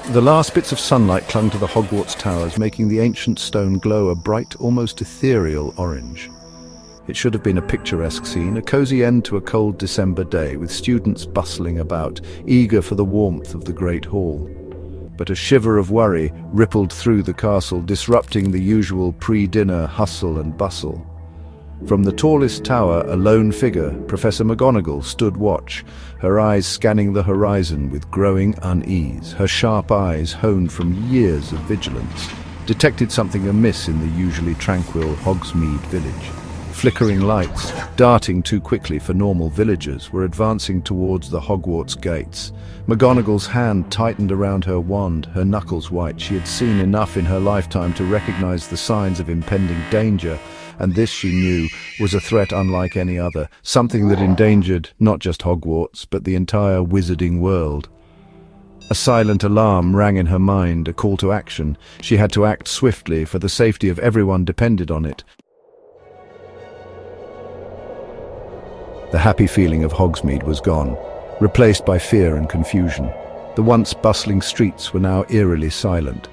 The last bits of sunlight clung to the Hogwarts towers, making the ancient stone glow a bright, almost ethereal orange. It should have been a picturesque scene, a cozy end to a cold December day, with students bustling about, eager for the warmth of the Great Hall. But a shiver of worry rippled through the castle, disrupting the usual pre-dinner hustle and bustle. From the tallest tower, a lone figure, Professor McGonagall, stood watch, her eyes scanning the horizon with growing unease. Her sharp eyes, honed from years of vigilance, detected something amiss in the usually tranquil Hogsmeade village. Flickering lights, darting too quickly for normal villagers, were advancing towards the Hogwarts gates. McGonagall's hand tightened around her wand, her knuckles white. She had seen enough in her lifetime to recognize the signs of impending danger, and this, she knew, was a threat unlike any other, something that endangered not just Hogwarts, but the entire wizarding world. A silent alarm rang in her mind, a call to action. She had to act swiftly, for the safety of everyone depended on it. The happy feeling of Hogsmeade was gone, replaced by fear and confusion. The once bustling streets were now eerily silent,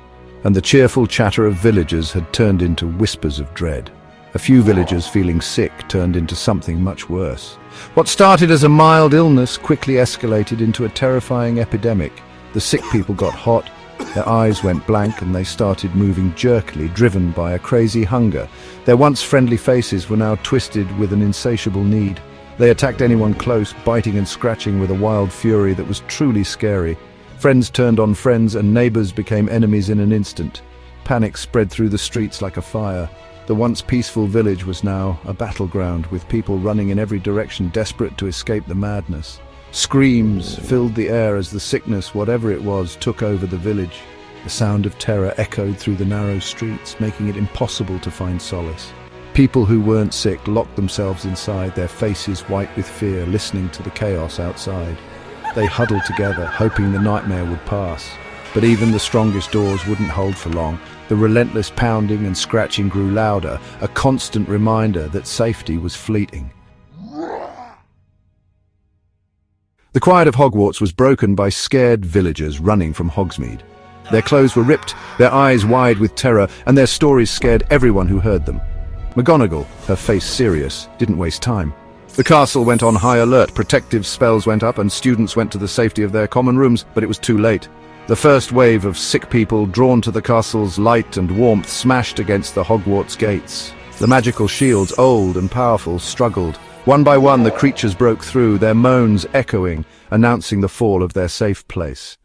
and the cheerful chatter of villagers had turned into whispers of dread. A few villagers feeling sick turned into something much worse. What started as a mild illness quickly escalated into a terrifying epidemic. The sick people got hot, their eyes went blank, and they started moving jerkily, driven by a crazy hunger. Their once friendly faces were now twisted with an insatiable need. They attacked anyone close, biting and scratching with a wild fury that was truly scary. Friends turned on friends, and neighbors became enemies in an instant. Panic spread through the streets like a fire. The once peaceful village was now a battleground, with people running in every direction, desperate to escape the madness. Screams filled the air as the sickness, whatever it was, took over the village. The sound of terror echoed through the narrow streets, making it impossible to find solace. People who weren't sick locked themselves inside, their faces white with fear, listening to the chaos outside. They huddled together, hoping the nightmare would pass. But even the strongest doors wouldn't hold for long. The relentless pounding and scratching grew louder, a constant reminder that safety was fleeting. The quiet of Hogwarts was broken by scared villagers running from Hogsmeade. Their clothes were ripped, their eyes wide with terror, and their stories scared everyone who heard them. McGonagall, her face serious, didn't waste time. The castle went on high alert, protective spells went up, and students went to the safety of their common rooms, but it was too late. The first wave of sick people, drawn to the castle's light and warmth, smashed against the Hogwarts gates. The magical shields, old and powerful, struggled. One by one the creatures broke through, their moans echoing, announcing the fall of their safe place.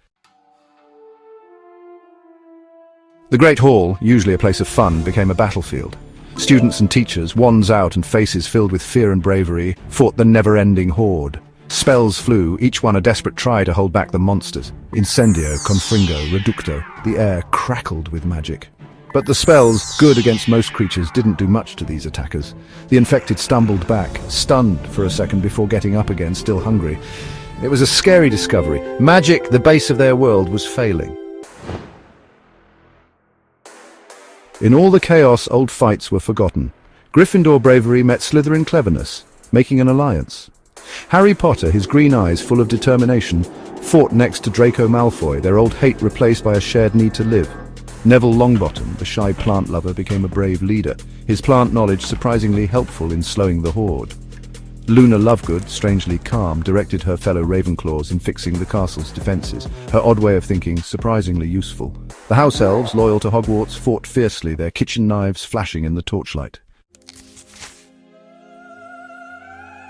The Great Hall, usually a place of fun, became a battlefield. Students and teachers, wands out and faces filled with fear and bravery, fought the never-ending horde. Spells flew, each one a desperate try to hold back the monsters. Incendio, Confringo, Reducto. The air crackled with magic. But the spells, good against most creatures, didn't do much to these attackers. The infected stumbled back, stunned for a second before getting up again, still hungry. It was a scary discovery. Magic, the base of their world, was failing. In all the chaos, old fights were forgotten. Gryffindor bravery met Slytherin cleverness, making an alliance. Harry Potter, his green eyes full of determination, fought next to Draco Malfoy, their old hate replaced by a shared need to live. Neville Longbottom, the shy plant lover, became a brave leader, his plant knowledge surprisingly helpful in slowing the horde. Luna Lovegood, strangely calm, directed her fellow Ravenclaws in fixing the castle's defences, her odd way of thinking surprisingly useful. The house elves, loyal to Hogwarts, fought fiercely, their kitchen knives flashing in the torchlight.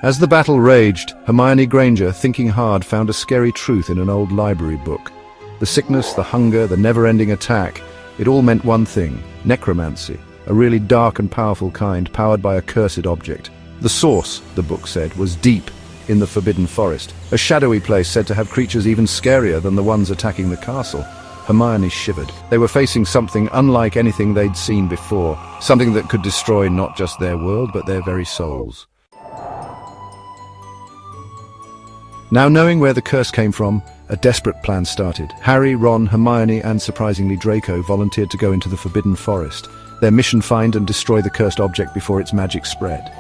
As the battle raged, Hermione Granger, thinking hard, found a scary truth in an old library book. The sickness, the hunger, the never-ending attack, it all meant one thing: necromancy, a really dark and powerful kind, powered by a cursed object. The source, the book said, was deep in the Forbidden Forest, a shadowy place said to have creatures even scarier than the ones attacking the castle. Hermione shivered. They were facing something unlike anything they'd seen before, something that could destroy not just their world, but their very souls. Now knowing where the curse came from, a desperate plan started. Harry, Ron, Hermione, and surprisingly Draco volunteered to go into the Forbidden Forest. Their mission: find and destroy the cursed object before its magic spread.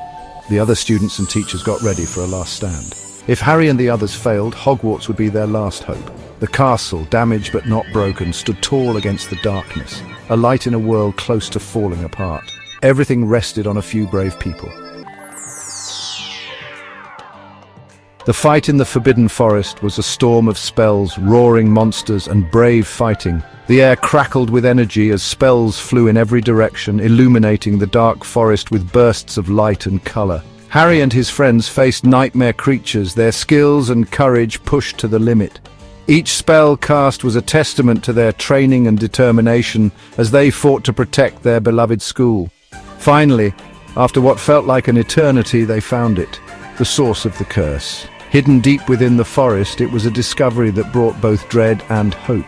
The other students and teachers got ready for a last stand. If Harry and the others failed, Hogwarts would be their last hope. The castle, damaged but not broken, stood tall against the darkness, a light in a world close to falling apart. Everything rested on a few brave people. The fight in the Forbidden Forest was a storm of spells, roaring monsters, and brave fighting. The air crackled with energy as spells flew in every direction, illuminating the dark forest with bursts of light and color. Harry and his friends faced nightmare creatures, their skills and courage pushed to the limit. Each spell cast was a testament to their training and determination as they fought to protect their beloved school. Finally, after what felt like an eternity, they found it, the source of the curse. Hidden deep within the forest, it was a discovery that brought both dread and hope.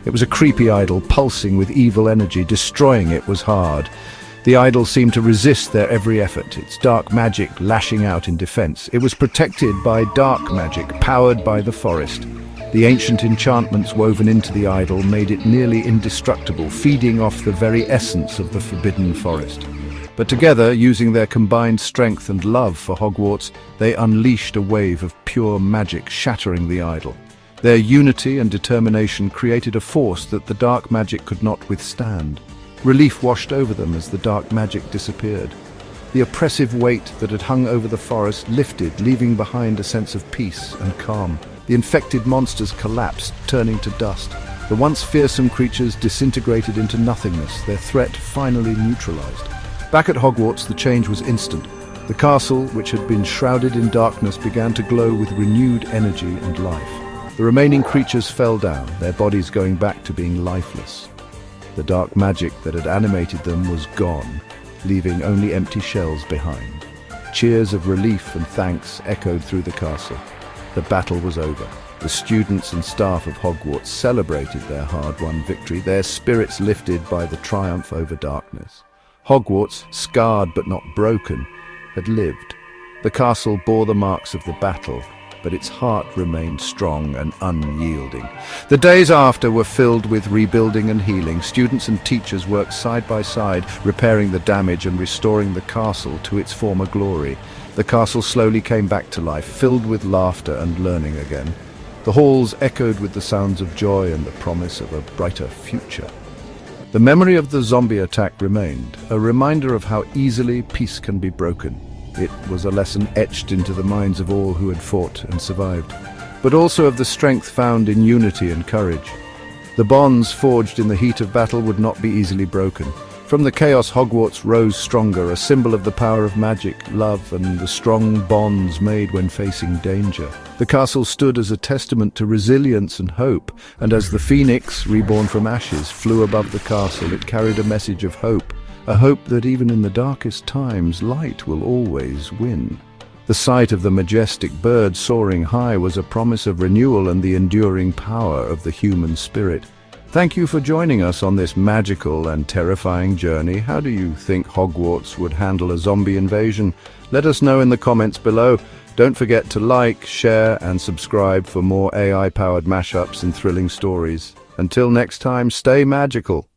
It was a creepy idol, pulsing with evil energy. Destroying it was hard. The idol seemed to resist their every effort, its dark magic lashing out in defense. It was protected by dark magic, powered by the forest. The ancient enchantments woven into the idol made it nearly indestructible, feeding off the very essence of the Forbidden Forest. But together, using their combined strength and love for Hogwarts, they unleashed a wave of pure magic, shattering the idol. Their unity and determination created a force that the dark magic could not withstand. Relief washed over them as the dark magic disappeared. The oppressive weight that had hung over the forest lifted, leaving behind a sense of peace and calm. The infected monsters collapsed, turning to dust. The once fearsome creatures disintegrated into nothingness, their threat finally neutralized. Back at Hogwarts, the change was instant. The castle, which had been shrouded in darkness, began to glow with renewed energy and life. The remaining creatures fell down, their bodies going back to being lifeless. The dark magic that had animated them was gone, leaving only empty shells behind. Cheers of relief and thanks echoed through the castle. The battle was over. The students and staff of Hogwarts celebrated their hard-won victory, their spirits lifted by the triumph over darkness. Hogwarts, scarred but not broken, had lived. The castle bore the marks of the battle, but its heart remained strong and unyielding. The days after were filled with rebuilding and healing. Students and teachers worked side by side, repairing the damage and restoring the castle to its former glory. The castle slowly came back to life, filled with laughter and learning again. The halls echoed with the sounds of joy and the promise of a brighter future. The memory of the zombie attack remained, a reminder of how easily peace can be broken. It was a lesson etched into the minds of all who had fought and survived, but also of the strength found in unity and courage. The bonds forged in the heat of battle would not be easily broken. From the chaos, Hogwarts rose stronger, a symbol of the power of magic, love, and the strong bonds made when facing danger. The castle stood as a testament to resilience and hope, and as the phoenix, reborn from ashes, flew above the castle, it carried a message of hope, a hope that even in the darkest times, light will always win. The sight of the majestic bird soaring high was a promise of renewal and the enduring power of the human spirit. Thank you for joining us on this magical and terrifying journey. How do you think Hogwarts would handle a zombie invasion? Let us know in the comments below. Don't forget to like, share, and subscribe for more AI-powered mashups and thrilling stories. Until next time, stay magical.